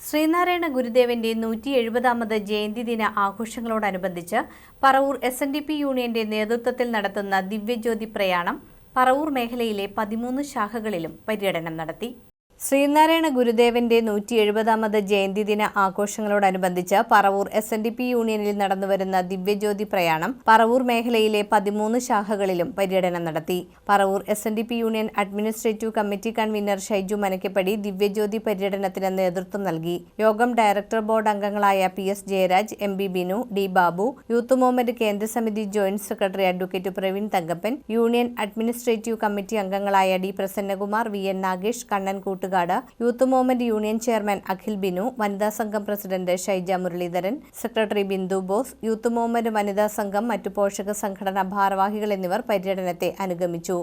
ശ്രീനാരായണ ഗുരുദേവന്റെ 170ാമത് ജയന്തി ദിന ആഘോഷങ്ങളോടനുബന്ധിച്ച് പറവൂർ SNDP യൂണിയന്റെ നേതൃത്വത്തിൽ നടത്തുന്ന ദിവ്യജ്യോതി പ്രയാണം പറവൂർ മേഖലയിലെ 13 ശാഖകളിലും പര്യടനം നടത്തി. ശ്രീനാരായണ ഗുരുദേവന്റെ 170ാമത് ജയന്തി ദിന ആഘോഷങ്ങളോടനുബന്ധിച്ച് പറവൂർ SNDP യൂണിയനിൽ നടന്നുവരുന്ന ദിവ്യജ്യോതി പ്രയാണം പറവൂർ മേഖലയിലെ 13 ശാഖകളിലും പര്യടനം നടത്തി. Paravur SNDP union administrative committee convener Shaiju Manakkappadi Divyajyothi പര്യടനത്തിന് നേതൃത്വം നൽകി. യോഗം ഡയറക്ടർ ബോർഡ് അംഗങ്ങളായ PS Jayaraj, MB Binu, D Babu, youth movement കേന്ദ്ര സമിതി joint secretary advocate Praveen Thankappan, union administrative committee അംഗങ്ങളായ D Prasannakumar, VN Nagesh, Kannan youth movement union chairman Akhil Binu, വനിതാ സംഘം president Shaija Muraleedharan, secretary Bindu Bose, youth movement വനിതാ സംഘം, മറ്റു പോഷക സംഘടനാ ഭാരവാഹികൾ എന്നിവർ പര്യടനത്തെ അനുഗമിച്ചു.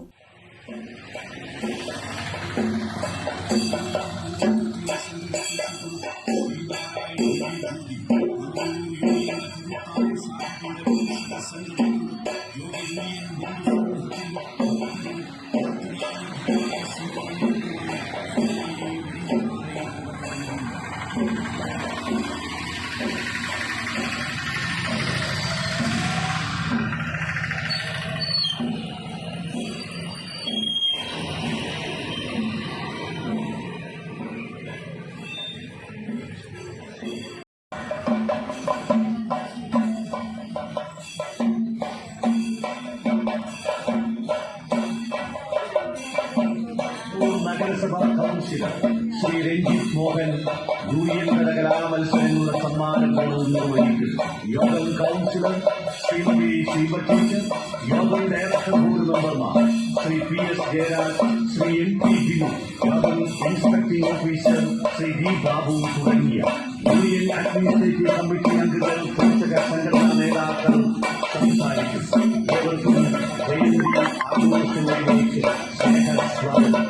നഗരസഭാ കൗൺസിലർ ശ്രീ രഞ്ജിത് മോഹൻ യൂണിയൻ കലാമത്സരങ്ങളുടെ സമ്മാനങ്ങളും നിർവഹിക്കുന്നു. യോഗം കൗൺസിലർ ശ്രീമതി ശീബ ടീച്ചർ, യോഗം ഡയറക്ടർ ബോർഡ് മെമ്പർമാർ ശ്രീ PS ജയരാജ്, ശ്രീ MP ബിനു, യോഗം inspecting officer Shri D Babu തുടങ്ങിയ യൂണിയൻ അഡ്മിനിസ്ട്രേറ്റീവ് കമ്മിറ്റി അംഗങ്ങൾ, പോഷക സംഘടനാ നേതാക്കൾ സംസാരിക്കും. ഏവർക്കും ജയന്തി ആഘോഷങ്ങളിലേക്ക് സ്നേഹസ്വാഗതം.